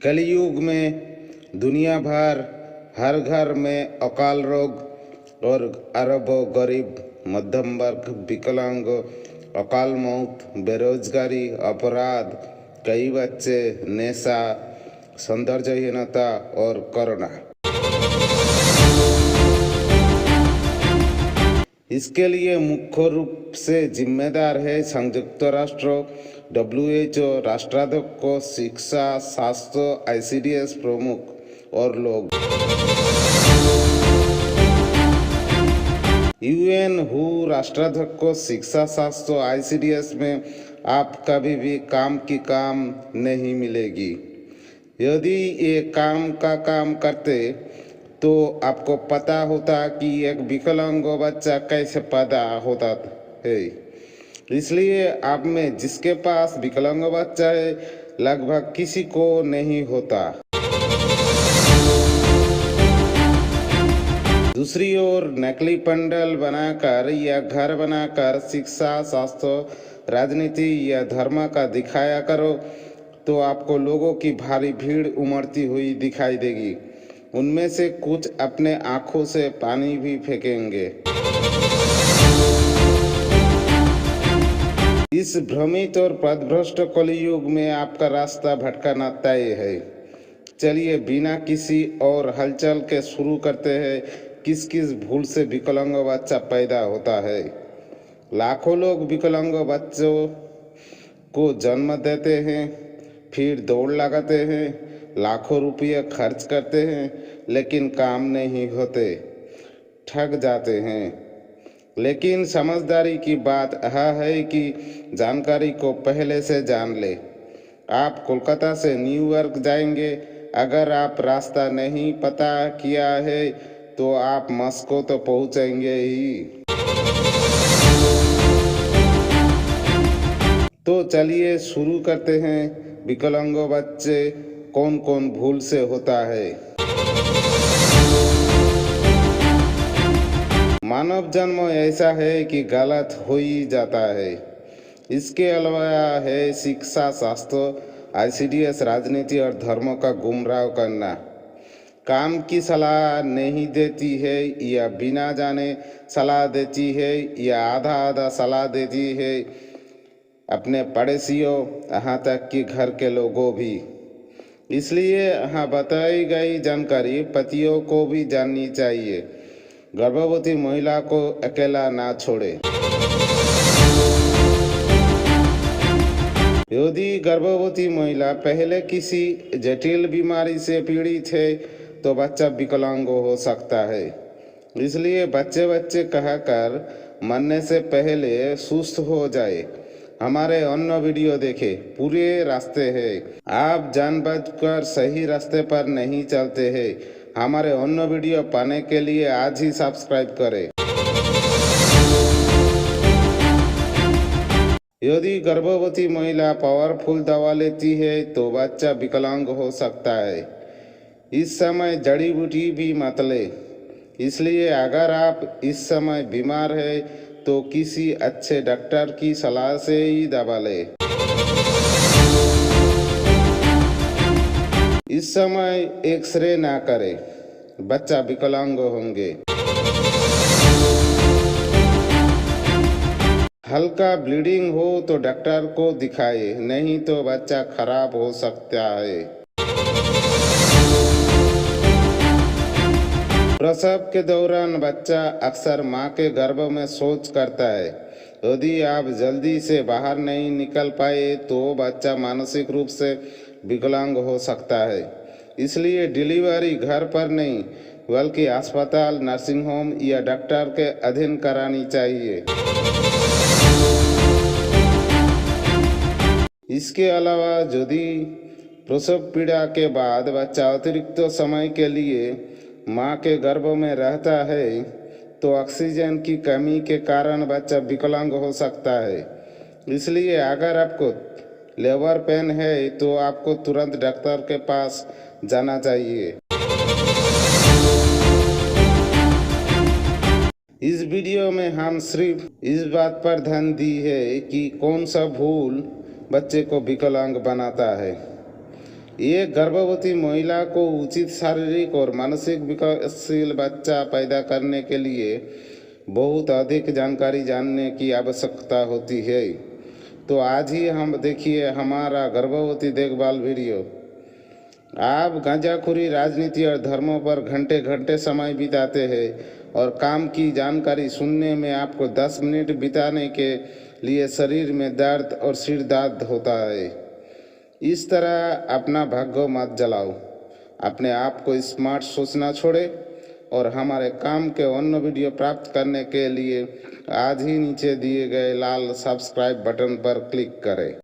कलयुग में दुनिया भर हर घर में अकाल रोग और अरबों गरीब, मध्यम वर्ग, विकलांग, अकाल मौत, बेरोजगारी, अपराध, कई बच्चे, नशा, सौंदर्यहीनता और कोरोना। इसके लिए मुख्य रूप से जिम्मेदार है संयुक्त राष्ट्र, WHO, राष्ट्राध्यक्ष, शिक्षा, स्वास्थ्य, ICDS प्रमुख और लोग। UN हु राष्ट्राध्यक्ष, शिक्षा, स्वास्थ्य, ICDS में आप कभी भी काम की काम नहीं मिलेगी। यदि ये काम का काम करते तो आपको पता होता कि एक विकलांग बच्चा कैसे पैदा होता है। इसलिए आप में जिसके पास विकलांग बच्चा है लगभग किसी को नहीं होता। दूसरी ओर नकली पंडाल बनाकर या घर बनाकर शिक्षा, स्वास्थ्य, राजनीति या धर्म का दिखाया करो तो आपको लोगों की भारी भीड़ उमड़ती हुई दिखाई देगी। उनमें से कुछ अपने आंखों से पानी भी फेंकेंगे। इस भ्रमित और पथभ्रष्ट कलयुग में आपका रास्ता भटकाना तय है। चलिए बिना किसी और हलचल के शुरू करते हैं। किस किस भूल से विकलांग बच्चा पैदा होता है। लाखों लोग विकलांग बच्चों को जन्म देते हैं, फिर दौड़ लगाते हैं, लाखों रुपये खर्च करते हैं, लेकिन काम नहीं होते, ठग जाते हैं। लेकिन समझदारी की बात यह है कि जानकारी को पहले से जान ले। आप कोलकाता से न्यूयॉर्क जाएंगे, अगर आप रास्ता नहीं पता किया है तो आप मॉस्को तो पहुंचेंगे ही। तो चलिए शुरू करते हैं। विकलांग बच्चे कौन कौन भूल से होता है। मानव जन्म ऐसा है कि गलत हो ही जाता है। इसके अलावा है शिक्षा, स्वास्थ्य, ICDS, राजनीति और धर्म का गुमराह करना। काम की सलाह नहीं देती है या बिना जाने सलाह देती है या आधा आधा सलाह देती है अपने पड़ोसियों, यहाँ तक कि घर के लोगों भी। इसलिए यहाँ बताई गई जानकारी पतियों को भी जाननी चाहिए। गर्भवती महिला को अकेला ना छोड़े। यदि गर्भवती महिला पहले किसी जटिल बीमारी से पीड़ित है तो बच्चा विकलांग हो सकता है। इसलिए बच्चे कहकर मरने से पहले सुस्त हो जाए। हमारे अन्य वीडियो देखें, पूरे रास्ते हैं। आप जानबूझकर सही रास्ते पर नहीं चलते हैं। हमारे अन्य वीडियो पाने के लिए आज ही सब्सक्राइब करें। यदि गर्भवती महिला पावरफुल दवा लेती है तो बच्चा विकलांग हो सकता है। इस समय जड़ी बूटी भी मत ले। इसलिए अगर आप इस समय बीमार है तो किसी अच्छे डॉक्टर की सलाह से ही दवा ले। इस समय एक्सरे ना करें, बच्चा विकलांग होंगे। हल्का ब्लीडिंग हो तो डॉक्टर को दिखाए, नहीं तो बच्चा खराब हो सकता है। प्रसव के दौरान बच्चा अक्सर मां के गर्भ में शौच करता है। यदि आप जल्दी से बाहर नहीं निकल पाए तो बच्चा मानसिक रूप से विकलांग हो सकता है। इसलिए डिलीवरी घर पर नहीं बल्कि अस्पताल, नर्सिंग होम या डॉक्टर के अधीन करानी चाहिए। इसके अलावा यदि प्रसव पीड़ा के बाद बच्चा अतिरिक्त समय के लिए मां के गर्भ में रहता है तो ऑक्सीजन की कमी के कारण बच्चा विकलांग हो सकता है। इसलिए अगर आपको लेबर पेन है तो आपको तुरंत डॉक्टर के पास जाना चाहिए। इस वीडियो में हम सिर्फ इस बात पर ध्यान दी है कि कौन सा भूल बच्चे को विकलांग बनाता है। एक गर्भवती महिला को उचित शारीरिक और मानसिक विकासशील बच्चा पैदा करने के लिए बहुत अधिक जानकारी जानने की आवश्यकता होती है। तो आज ही हम देखिए हमारा गर्भवती देखभाल वीडियो। आप गांजाखोरी, राजनीति और धर्मों पर घंटे घंटे समय बिताते हैं और काम की जानकारी सुनने में आपको 10 मिनट बिताने के लिए शरीर में दर्द और सिर दर्द होता है। इस तरह अपना भाग्य मत जलाओ। अपने आप को स्मार्ट सोचना छोड़े और हमारे काम के अन्य वीडियो प्राप्त करने के लिए आज ही नीचे दिए गए लाल सब्सक्राइब बटन पर क्लिक करें।